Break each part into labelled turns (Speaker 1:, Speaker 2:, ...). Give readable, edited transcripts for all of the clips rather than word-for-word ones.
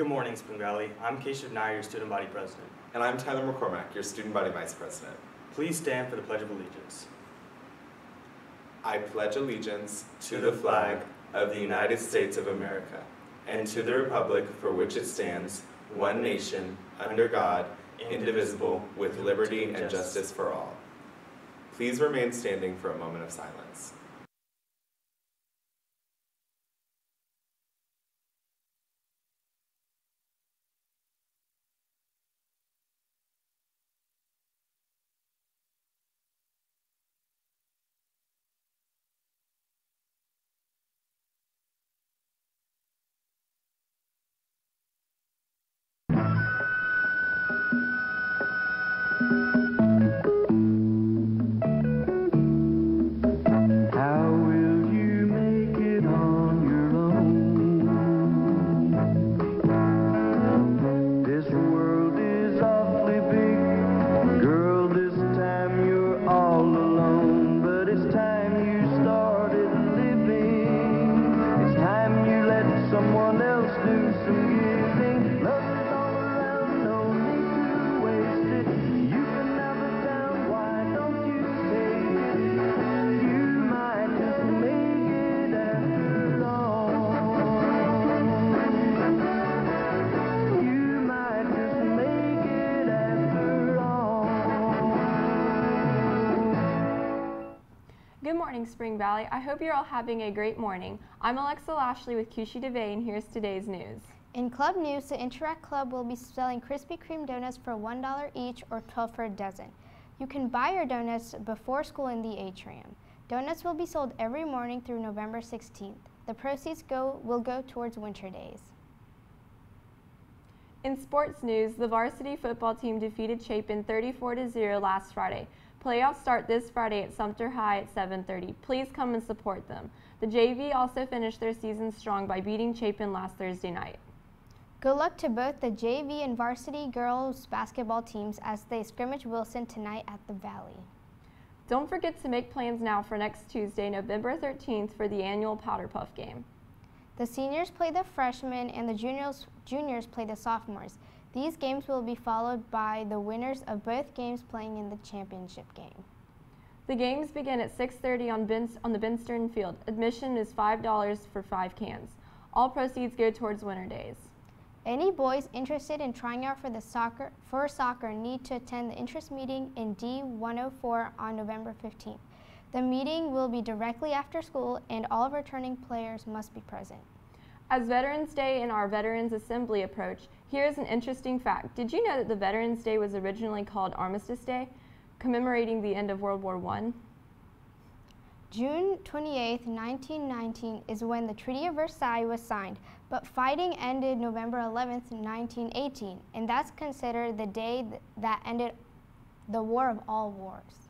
Speaker 1: Good morning, Spring Valley. I'm Keshav Nair, your student body president.
Speaker 2: And I'm Tyler McCormack, your student body vice president.
Speaker 1: Please stand for the Pledge of Allegiance.
Speaker 2: I pledge allegiance to the flag of the United States of America and to the republic for which it stands, one nation, under God, indivisible, with liberty and justice for all. Please remain standing for a moment of silence.
Speaker 3: Good morning, Spring Valley. I hope you're all having a great morning. I'm Alexa Lashley with Cushie DeVay, and here's today's news.
Speaker 4: In club news, the Interact Club will be selling Krispy Kreme donuts for $1 each or 12 for a dozen. You can buy your donuts before school in the atrium. Donuts will be sold every morning through November 16th. The proceeds will go towards winter days.
Speaker 3: In sports news, the varsity football team defeated Chapin 34-0 last Friday. Playoffs start this Friday at Sumter High at 7:30. Please come and support them. The JV also finished their season strong by beating Chapin last Thursday night.
Speaker 4: Good luck to both the JV and varsity girls basketball teams as they scrimmage Wilson tonight at the Valley.
Speaker 3: Don't forget to make plans now for next Tuesday, November 13th for the annual Powder Puff game.
Speaker 4: The seniors play the freshmen and the juniors play the sophomores. These games will be followed by the winners of both games playing in the championship game.
Speaker 3: The games begin at 6:30 on the Ben Stern Field. Admission is $5 for 5 cans. All proceeds go towards winter days.
Speaker 4: Any boys interested in trying out for soccer need to attend the interest meeting in D104 on November 15th. The meeting will be directly after school, and all returning players must be present.
Speaker 3: As Veterans Day and our Veterans Assembly approach, here's an interesting fact. Did you know that the Veterans Day was originally called Armistice Day, commemorating the end of World War I?
Speaker 4: June 28, 1919 is when the Treaty of Versailles was signed, but fighting ended November 11, 1918, and that's considered the day that ended the War of all wars.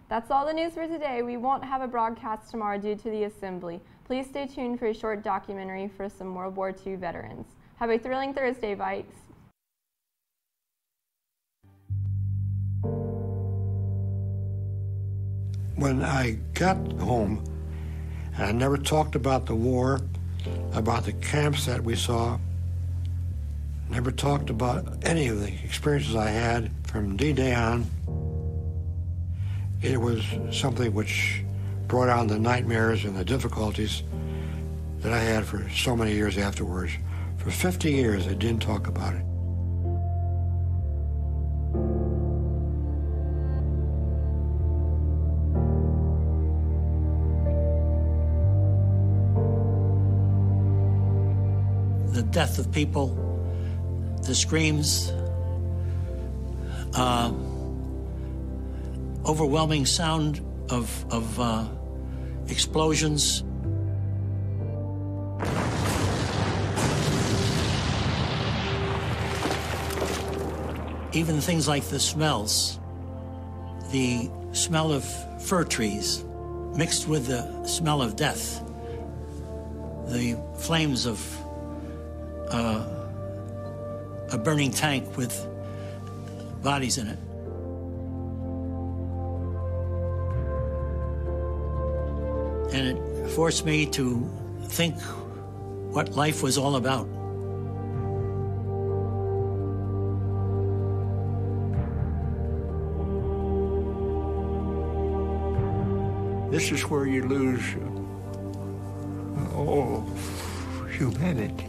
Speaker 3: That's all the news for today. We won't have a broadcast tomorrow due to the assembly. Please stay tuned for a short documentary for some World War II veterans. Have a thrilling Thursday, Vikes.
Speaker 5: When I got home, and I never talked about the war, about the camps that we saw, never talked about any of the experiences I had from D-Day on. It was something which brought on the nightmares and the difficulties that I had for so many years afterwards. For 50 years, I didn't talk about it.
Speaker 6: The death of people, the screams, overwhelming sound of explosions. Even things like the smells, the smell of fir trees mixed with the smell of death, the flames of a burning tank with bodies in it. And it forced me to think what life was all about.
Speaker 7: This is where you lose all humanity.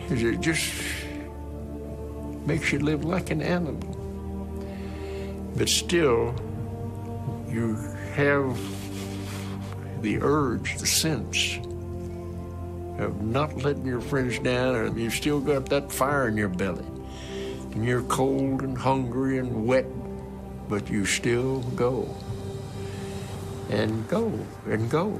Speaker 7: It just makes you live like an animal. But still, you have the urge, the sense of not letting your friends down, and you've still got that fire in your belly. And you're cold and hungry and wet, but you still go. And go, and go.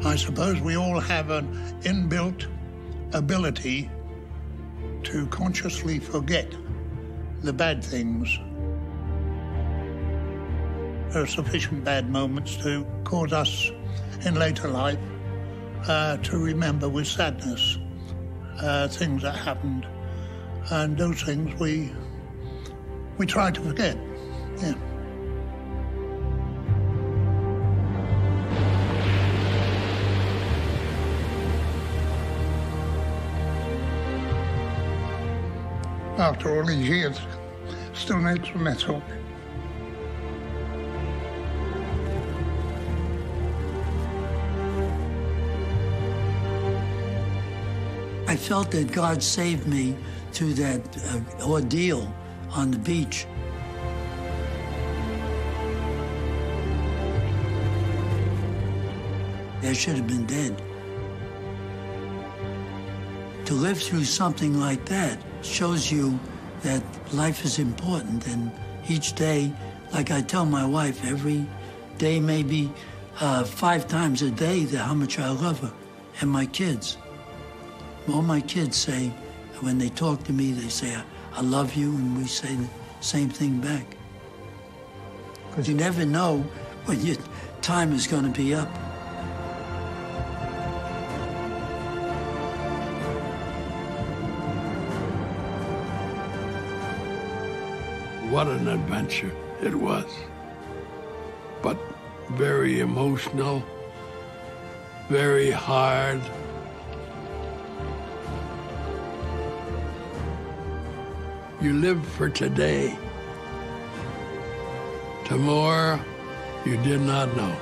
Speaker 8: I suppose we all have an inbuilt ability to consciously forget the bad things. There are sufficient bad moments to cause us in later life to remember with sadness things that happened, and those things we try to forget. Yeah. After all these years, still makes me mental.
Speaker 6: I felt that God saved me through that ordeal on the beach. I should have been dead. To live through something like that shows you that life is important, and each day, like I tell my wife, every day maybe 5 times a day, how much I love her, and my kids. All my kids say, when they talk to me, they say, I love you, and we say the same thing back. Because you never know when your time is going to be up.
Speaker 7: What an adventure it was. But very emotional, very hard. You live for today. Tomorrow, you did not know.